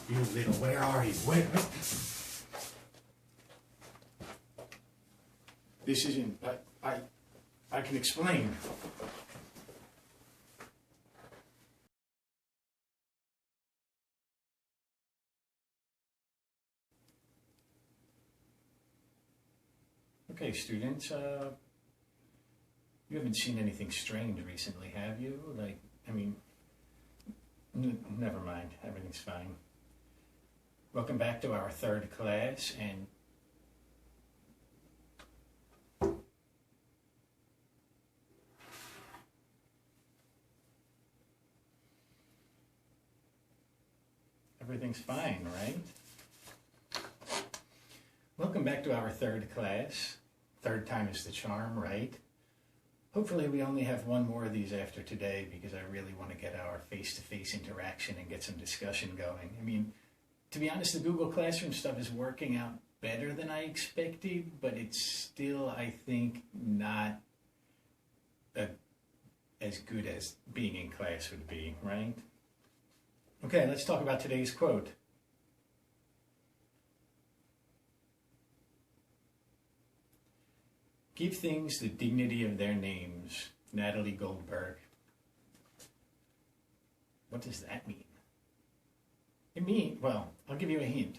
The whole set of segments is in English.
You little, where are you? Where? This isn't, I can explain. Okay, students, you haven't seen anything strange recently, have you? Like, I mean, never mind, everything's fine. Welcome back to our third class, and everything's fine, right? Welcome back to our third class. Third time is the charm, right? Hopefully we only have one more of these after today because I really want to get our face-to-face interaction and get some discussion going. I mean, to be honest, the Google Classroom stuff is working out better than I expected, but it's still, I think, not as good as being in class would be, right? Okay, let's talk about today's quote. Give things the dignity of their names. Natalie Goldberg. What does that mean? It means, well, I'll give you a hint.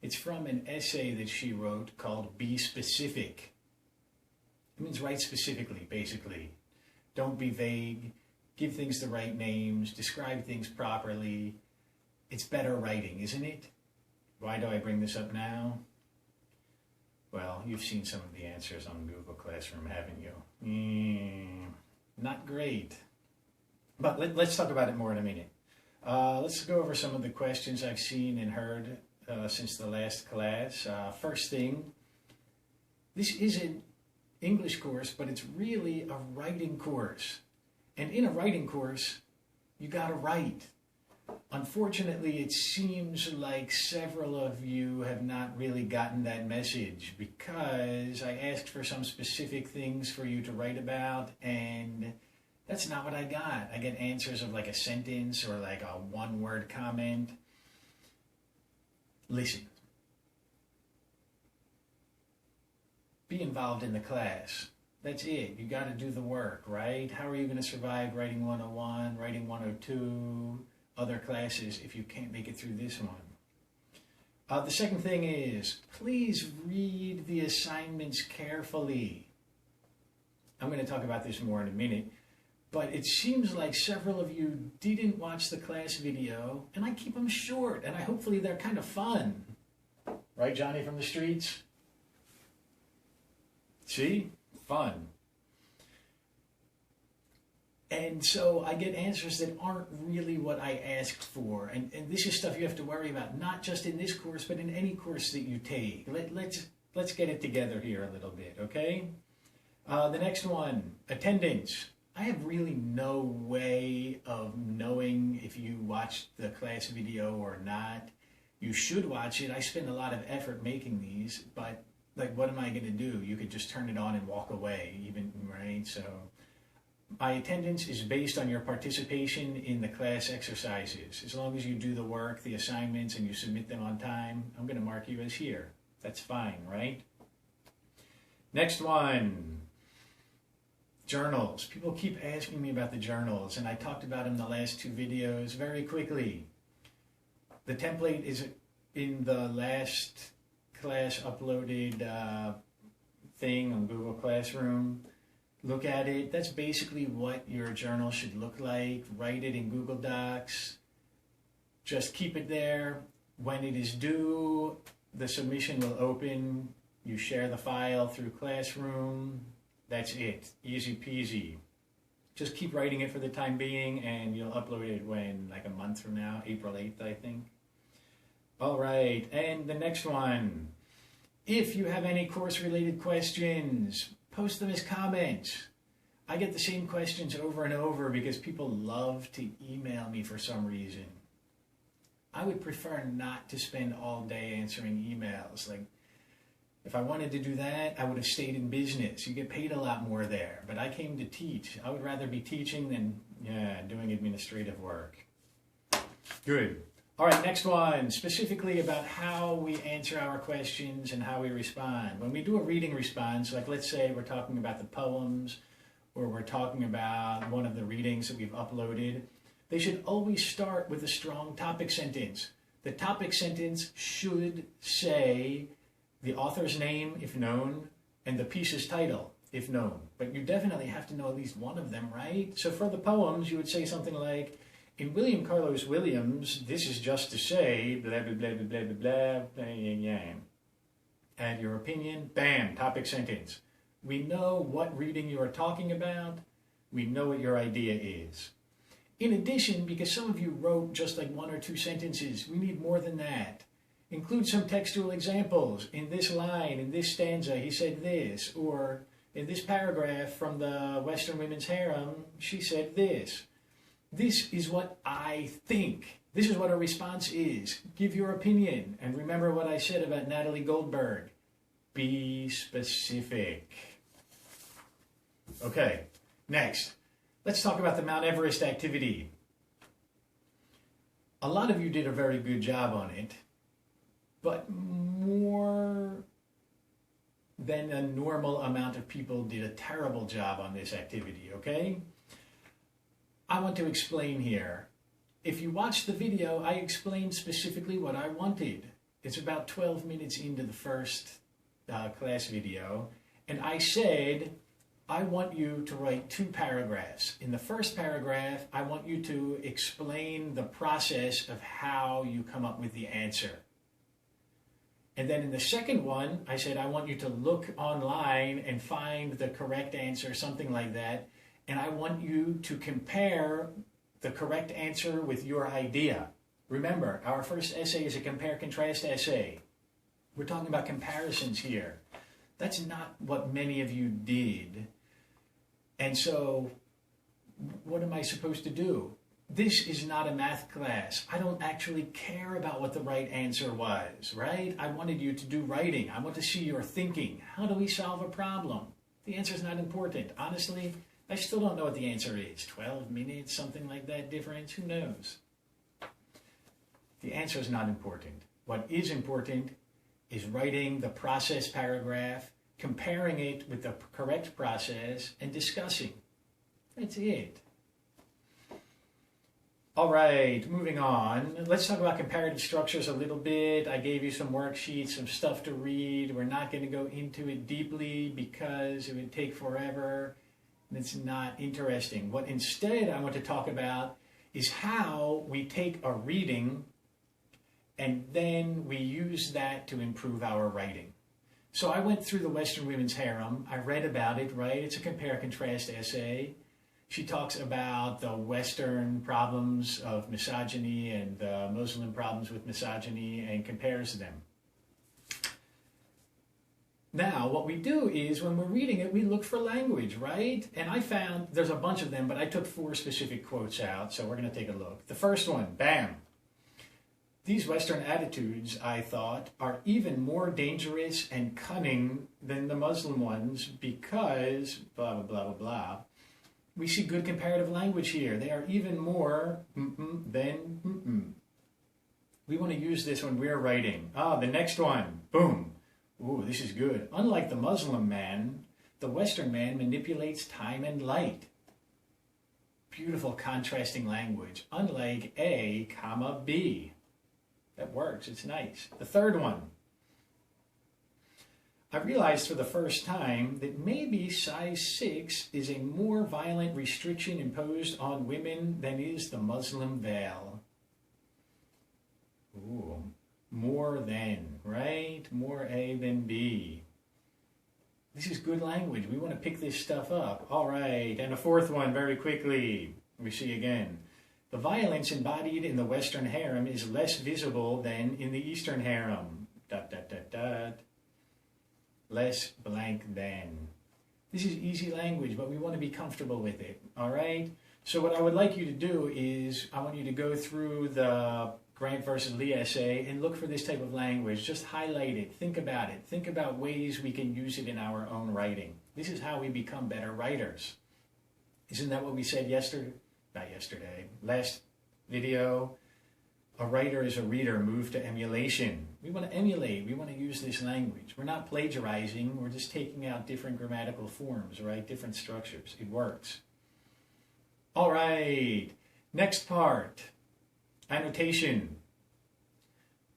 It's from an essay that she wrote called Be Specific. It means write specifically, basically. Don't be vague. Give things the right names. Describe things properly. It's better writing, isn't it? Why do I bring this up now? Well, you've seen some of the answers on Google Classroom, haven't you? Not great. But let's talk about it more in a minute. Let's go over some of the questions I've seen and heard since the last class. First thing, this is an English course, but it's really a writing course. And in a writing course, you gotta write. Unfortunately, it seems like several of you have not really gotten that message because I asked for some specific things for you to write about, and that's not what I got. I get answers of like a sentence or like a one-word comment. Listen. Be involved in the class. That's it. You got to do the work, right? How are you going to survive writing 101, writing 102, other classes if you can't make it through this one? The second thing is, please read the assignments carefully. I'm going to talk about this more in a minute, but it seems like several of you didn't watch the class video, and I keep them short, and hopefully they're kind of fun. Right, Johnny from the streets? See? Fun. And so I get answers that aren't really what I asked for. And this is stuff you have to worry about, not just in this course, but in any course that you take. Let's get it together here a little bit, okay? The next one, attendance. I have really no way of knowing if you watched the class video or not. You should watch it. I spend a lot of effort making these, but like, what am I going to do? You could just turn it on and walk away, even, right? So my attendance is based on your participation in the class exercises. As long as you do the work, the assignments, and you submit them on time, I'm going to mark you as here. That's fine, right? Next one, journals. People keep asking me about the journals, and I talked about them in the last two videos very quickly. The template is in the last class uploaded thing on Google Classroom. Look at it. That's basically what your journal should look like. Write it in Google Docs. Just keep it there. When it is due, the submission will open. You share the file through Classroom. That's it. Easy peasy. Just keep writing it for the time being, and you'll upload it when, like a month from now, April 8th, I think. All right, and the next one. If you have any course-related questions, post them as comments. I get the same questions over and over because people love to email me for some reason. I would prefer not to spend all day answering emails. Like, if I wanted to do that, I would have stayed in business. You get paid a lot more there, but I came to teach. I would rather be teaching than doing administrative work. Good. All right, next one, specifically about how we answer our questions and how we respond. When we do a reading response, like let's say we're talking about the poems or we're talking about one of the readings that we've uploaded, they should always start with a strong topic sentence. The topic sentence should say the author's name, if known, and the piece's title, if known. But you definitely have to know at least one of them, right? So for the poems, you would say something like, in William Carlos Williams, this is just to say, blah, blah, blah, blah, blah, blah, blah, blah. Add your opinion, bam, topic sentence. We know what reading you are talking about. We know what your idea is. In addition, because some of you wrote just like 1 or 2 sentences, we need more than that. Include some textual examples. In this line, in this stanza, he said this, or in this paragraph from the Western Women's Harem, she said this. This is what I think. This is what a response is. Give your opinion. And remember what I said about Natalie Goldberg. Be specific. Okay, next. Let's talk about the Mount Everest activity. A lot of you did a very good job on it, but more than a normal amount of people did a terrible job on this activity, okay? I want to explain here. If you watch the video, I explained specifically what I wanted. It's about 12 minutes into the first class video, and I said, I want you to write 2 paragraphs. In the first paragraph, I want you to explain the process of how you come up with the answer. And then in the second one, I said, I want you to look online and find the correct answer, something like that. And I want you to compare the correct answer with your idea. Remember, our first essay is a compare-contrast essay. We're talking about comparisons here. That's not what many of you did. And so, what am I supposed to do? This is not a math class. I don't actually care about what the right answer was, right? I wanted you to do writing. I want to see your thinking. How do we solve a problem? The answer is not important. Honestly, I still don't know what the answer is. 12 minutes, something like that difference? Who knows? The answer is not important. What is important is writing the process paragraph, comparing it with the correct process, and discussing. That's it. All right, moving on. Let's talk about comparative structures a little bit. I gave you some worksheets, some stuff to read. We're not going to go into it deeply because it would take forever. It's not interesting. What instead I want to talk about is how we take a reading and then we use that to improve our writing. So I went through the Western Women's Harem. I read about it, right? It's a compare-contrast essay. She talks about the Western problems of misogyny and the Muslim problems with misogyny and compares them. Now, what we do is when we're reading it, we look for language, right? And I found, there's a bunch of them, but I took 4 specific quotes out, so we're going to take a look. The first one, bam. These Western attitudes, I thought, are even more dangerous and cunning than the Muslim ones because blah, blah, blah, blah, blah. We see good comparative language here. They are even more than We want to use this when we're writing. The next one, boom. Ooh, this is good. Unlike the Muslim man, the Western man manipulates time and light. Beautiful contrasting language. Unlike A, comma, B. That works. It's nice. The third one. I realized for the first time that maybe size 6 is a more violent restriction imposed on women than is the Muslim veil. Ooh. More than, right? More A than B. This is good language. We want to pick this stuff up. All right. And a fourth one, very quickly. We see again. The violence embodied in the Western harem is less visible than in the Eastern harem. ... Less blank than. This is easy language, but we want to be comfortable with it. All right? So what I would like you to do is I want you to go through the Grant versus Lee essay and look for this type of language. Just highlight it. Think about it. Think about ways we can use it in our own writing. This is how we become better writers. Isn't that what we said yesterday? Not yesterday. Last video. A writer is a reader moved to emulation. We want to emulate. We want to use this language. We're not plagiarizing. We're just taking out different grammatical forms, right? Different structures. It works. All right. Next part. Annotation.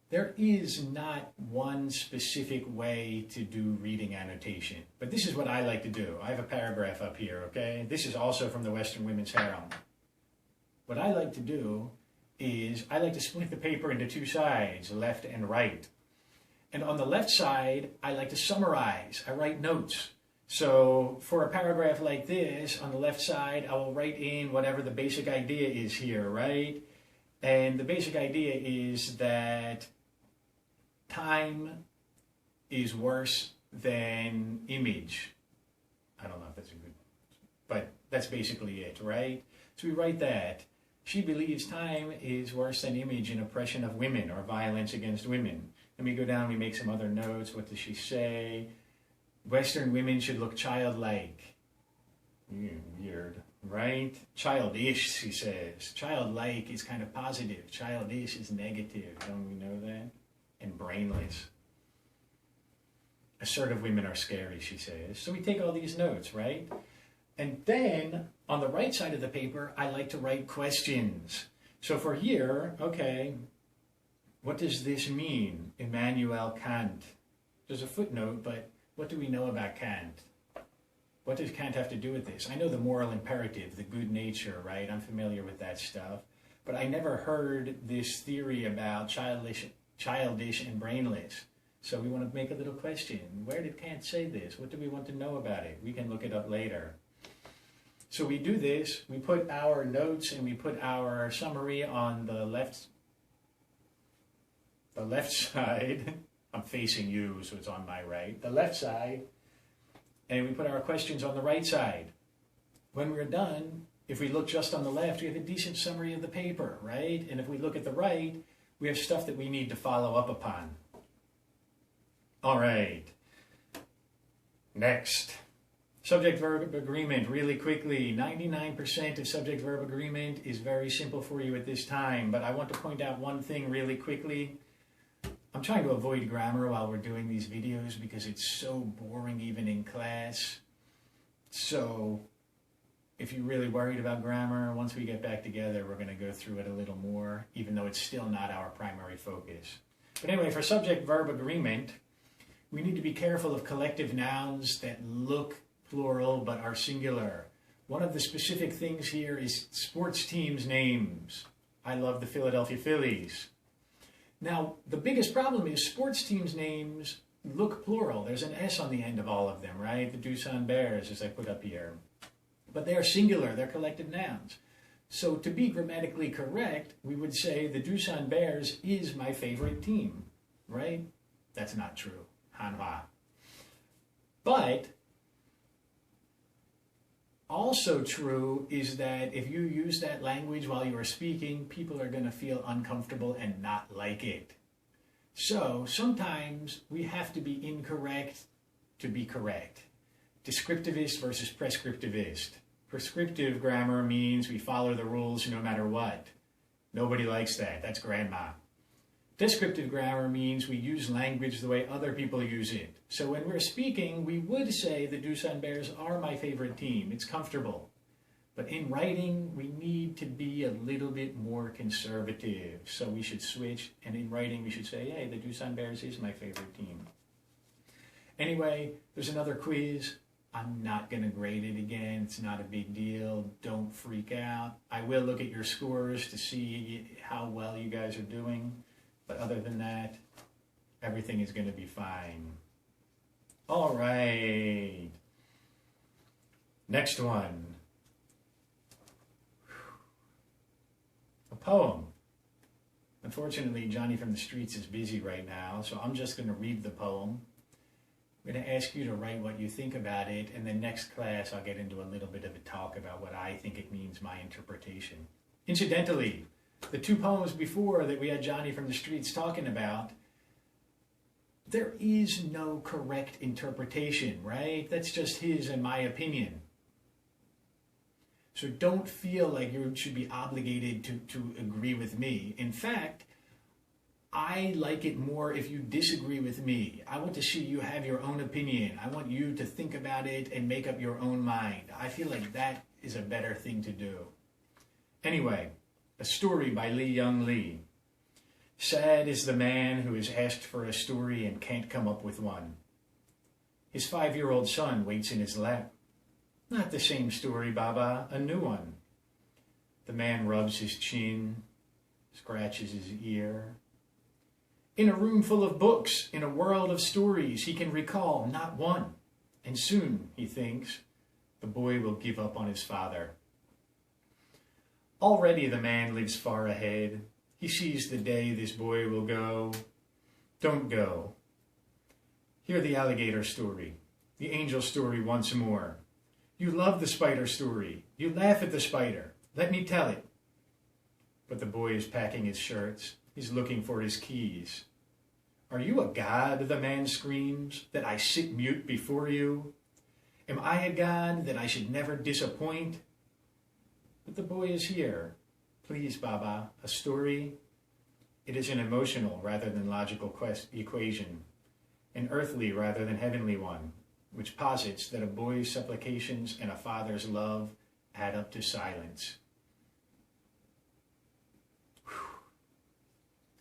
There is not one specific way to do reading annotation, but this is what I like to do. I have a paragraph up here, okay? This is also from the Western Women's Harem. What I like to do is I like to split the paper into two sides, left and right. And on the left side, I like to summarize. I write notes. So for a paragraph like this, on the left side, I will write in whatever the basic idea is here, right? And the basic idea is that time is worse than image. I don't know if that's a good, but that's basically it, right? So we write that. She believes time is worse than image in oppression of women or violence against women. And we go down, we make some other notes. What does she say? Western women should look childlike. Weird, right? Childish, she says. Childlike is kind of positive. Childish is negative. Don't we know that? And brainless. Assertive women are scary, she says. So we take all these notes, right? And then on the right side of the paper, I like to write questions. So for here, okay, what does this mean? Immanuel Kant. There's a footnote, but what do we know about Kant? What does Kant have to do with this? I know the moral imperative, the good nature, right? I'm familiar with that stuff. But I never heard this theory about childish and brainless. So we want to make a little question. Where did Kant say this? What do we want to know about it? We can look it up later. So we do this, we put our notes and we put our summary on the left side. I'm facing you, so it's on my right. The left side. And we put our questions on the right side. When we're done, if we look just on the left, we have a decent summary of the paper, right? And if we look at the right, we have stuff that we need to follow up upon. All right. Next. Subject-verb agreement, really quickly. 99% of subject-verb agreement is very simple for you at this time, but I want to point out one thing really quickly. I'm trying to avoid grammar while we're doing these videos because it's so boring even in class. So if you're really worried about grammar, once we get back together, we're going to go through it a little more, even though it's still not our primary focus. But anyway, for subject-verb agreement, we need to be careful of collective nouns that look plural but are singular. One of the specific things here is sports teams' names. I love the Philadelphia Phillies. Now, the biggest problem is sports teams' names look plural. There's an S on the end of all of them, right? The Doosan Bears, as I put up here. But they are singular. They're collective nouns. So to be grammatically correct, we would say the Doosan Bears is my favorite team, right? That's not true. Hanwha. But also true is that if you use that language while you are speaking, people are going to feel uncomfortable and not like it. So sometimes we have to be incorrect to be correct. Descriptivist versus prescriptivist. Prescriptive grammar means we follow the rules no matter what. Nobody likes that. That's grandma. Descriptive grammar means we use language the way other people use it. So when we're speaking, we would say the Doosan Bears are my favorite team. It's comfortable. But in writing, we need to be a little bit more conservative. So we should switch, and in writing, we should say, hey, the Doosan Bears is my favorite team. Anyway, there's another quiz. I'm not going to grade it again. It's not a big deal. Don't freak out. I will look at your scores to see how well you guys are doing. But other than that, everything is going to be fine. All right. Next one. A poem. Unfortunately, Johnny from the Streets is busy right now, so I'm just going to read the poem. I'm going to ask you to write what you think about it, and then next class I'll get into a little bit of a talk about what I think it means, my interpretation. Incidentally, the two poems before that we had Johnny from the Streets talking about, there is no correct interpretation, right? That's just his and my opinion. So don't feel like you should be obligated to agree with me. In fact, I like it more if you disagree with me. I want to see you have your own opinion. I want you to think about it and make up your own mind. I feel like that is a better thing to do. Anyway, a story by Lee Young Lee. Sad is the man who is asked for a story and can't come up with one. His 5-year-old son waits in his lap. Not the same story, Baba, a new one. The man rubs his chin, scratches his ear. In a room full of books, in a world of stories, he can recall not one. And soon, he thinks, the boy will give up on his father. Already the man lives far ahead. He sees the day this boy will go. Don't go. Hear the alligator story, the angel story once more. You love the spider story. You laugh at the spider. Let me tell it. But the boy is packing his shirts. He's looking for his keys. Are you a god, the man screams, that I sit mute before you? Am I a god that I should never disappoint? But the boy is here. Please, Baba, a story. It is an emotional rather than logical equation, an earthly rather than heavenly one, which posits that a boy's supplications and a father's love add up to silence.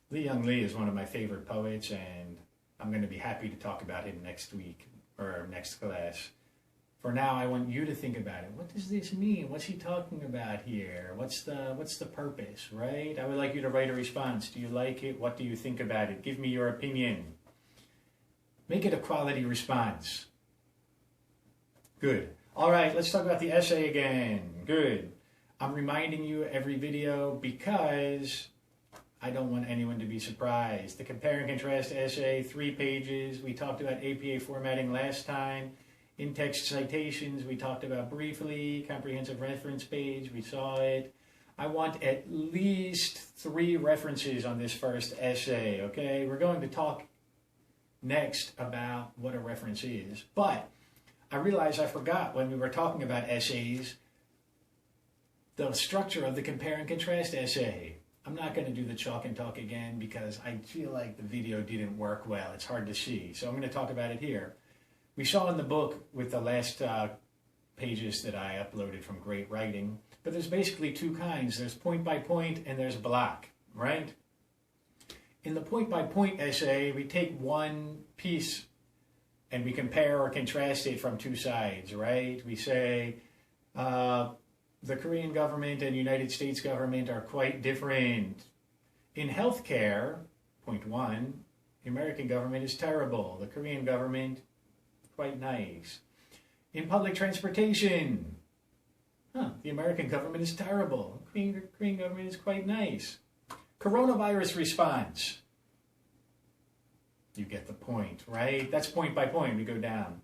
Lee Young Lee is one of my favorite poets, and I'm going to be happy to talk about him next week or next class. For now, I want you to think about it. What does this mean? What's he talking about here? What's the purpose, right? I would like you to write a response. Do you like it? What do you think about it? Give me your opinion. Make it a quality response. Good. All right, let's talk about the essay again. Good. I'm reminding you every video because I don't want anyone to be surprised. The compare and contrast essay, 3 pages. We talked about APA formatting last time. In-text citations, we talked about briefly. Comprehensive reference page, we saw it. I want at least 3 references on this first essay, okay? We're going to talk next about what a reference is. But I realized I forgot when we were talking about essays, the structure of the compare and contrast essay. I'm not going to do the chalk and talk again because I feel like the video didn't work well. It's hard to see. So I'm going to talk about it here. We saw in the book with the last pages that I uploaded from Great Writing, but there's basically 2 kinds. There's point by point and there's block, right? In the point by point essay, we take one piece and we compare or contrast it from 2 sides, right? We say the Korean government and United States government are quite different. In healthcare, point 1, the American government is terrible. The Korean government, quite nice. In public transportation, the American government is terrible. The Korean government is quite nice. Coronavirus response. You get the point, right? That's point by point. We go down.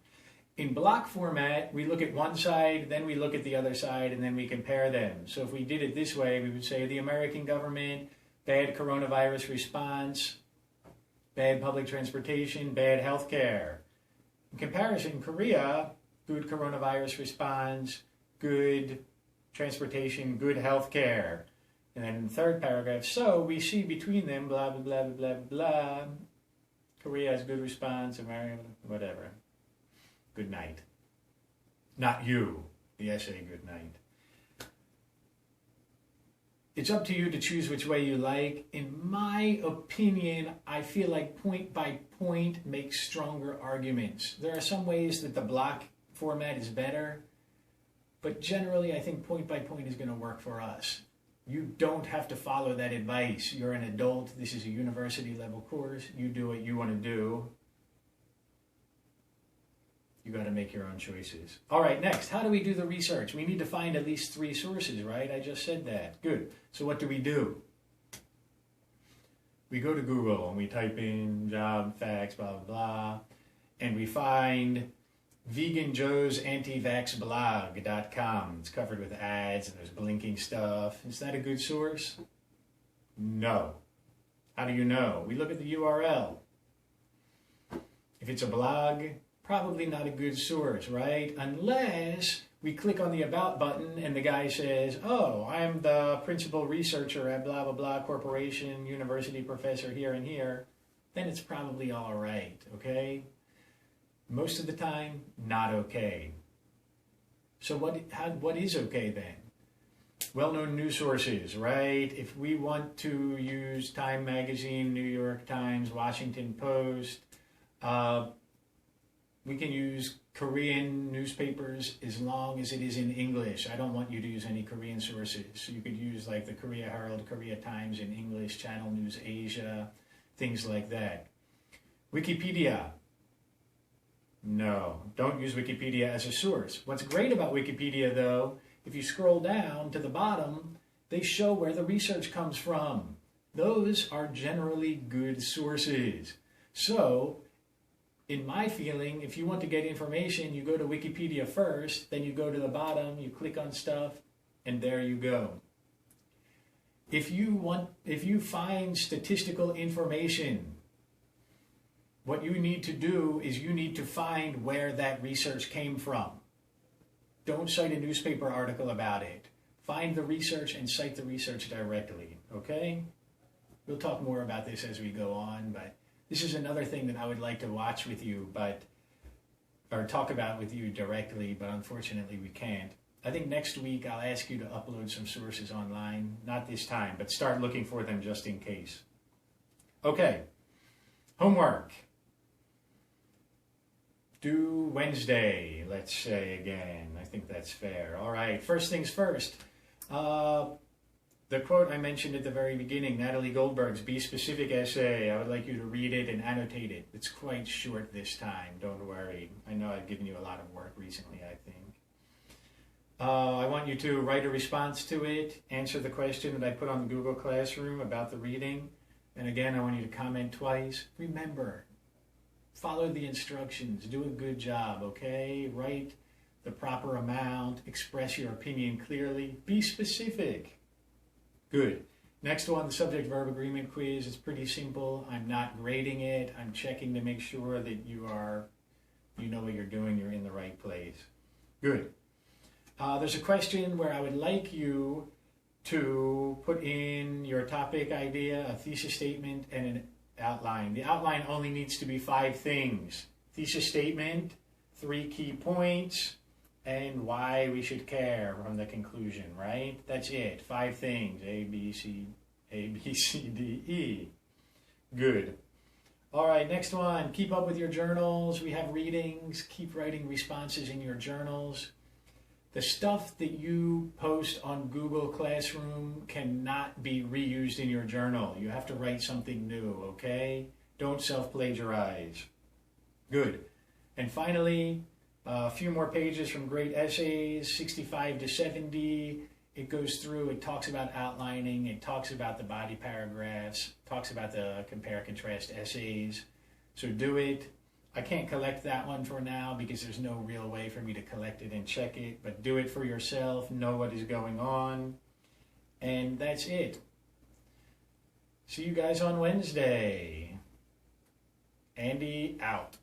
In block format, we look at one side, then we look at the other side, and then we compare them. So if we did it this way, we would say the American government, bad coronavirus response, bad public transportation, bad healthcare. In comparison, Korea, good coronavirus response, good transportation, good healthcare. And then in the third paragraph, so we see between them, blah, blah, blah, blah, blah, blah. Korea has good response, America, whatever. Good night. Not you, the essay, good night. It's up to you to choose which way you like. In my opinion, I feel like point by point makes stronger arguments. There are some ways that the block format is better, but generally I think point by point is going to work for us. You don't have to follow that advice. You're an adult. This is a university level course. You do what you want to do. You got to make your own choices. All right, next, how do we do the research? We need to find at least 3 sources, right? I just said that. Good. So what do? We go to Google and we type in job facts, blah, blah, blah, and we find veganjoesantivaxblog.com. It's covered with ads and there's blinking stuff. Is that a good source? No. How do you know? We look at the URL. If it's a blog, probably not a good source, right? Unless we click on the About button and the guy says, oh, I'm the principal researcher at blah, blah, blah corporation, university professor here and here, then it's probably all right, okay? Most of the time, not okay. So what is okay then? Well-known news sources, right? If we want to use Time Magazine, New York Times, Washington Post, we can use Korean newspapers as long as it is in English. I don't want you to use any Korean sources. So you could use like the Korea Herald, Korea Times in English, Channel News Asia, things like that. Wikipedia. No, don't use Wikipedia as a source. What's great about Wikipedia, though, if you scroll down to the bottom, they show where the research comes from. Those are generally good sources. So, in my feeling, if you want to get information, you go to Wikipedia first, then you go to the bottom, you click on stuff, and there you go. If you find statistical information, what you need to do is you need to find where that research came from. Don't cite a newspaper article about it. Find the research and cite the research directly, okay? We'll talk more about this as we go on, but this is another thing that I would like to watch with you, or talk about with you directly, but unfortunately we can't. I think next week I'll ask you to upload some sources online. Not this time, but start looking for them just in case. Okay, homework. Due Wednesday, let's say again. I think that's fair. All right, first things first. The quote I mentioned at the very beginning, Natalie Goldberg's Be Specific essay. I would like you to read it and annotate it. It's quite short this time, don't worry. I know I've given you a lot of work recently, I think. I want you to write a response to it, answer the question that I put on the Google Classroom about the reading, and again, I want you to comment twice. Remember, follow the instructions, do a good job, okay? Write the proper amount, express your opinion clearly, be specific. Good. Next one, the subject-verb agreement quiz. It's pretty simple. I'm not grading it. I'm checking to make sure that you know what you're doing, you're in the right place. Good. There's a question where I would like you to put in your topic idea, a thesis statement, and an outline. The outline only needs to be 5 things. Thesis statement, 3 key points, and why we should care from the conclusion, right? That's it. 5 things. A, B, C, D, E. Good. All right, next one. Keep up with your journals. We have readings. Keep writing responses in your journals. The stuff that you post on Google Classroom cannot be reused in your journal. You have to write something new, okay? Don't self-plagiarize. Good. And finally, a few more pages from Great Essays, 65 to 70. It goes through, it talks about outlining, it talks about the body paragraphs, talks about the compare-contrast essays. So do it. I can't collect that one for now because there's no real way for me to collect it and check it, but do it for yourself, know what is going on, and that's it. See you guys on Wednesday. Andy out.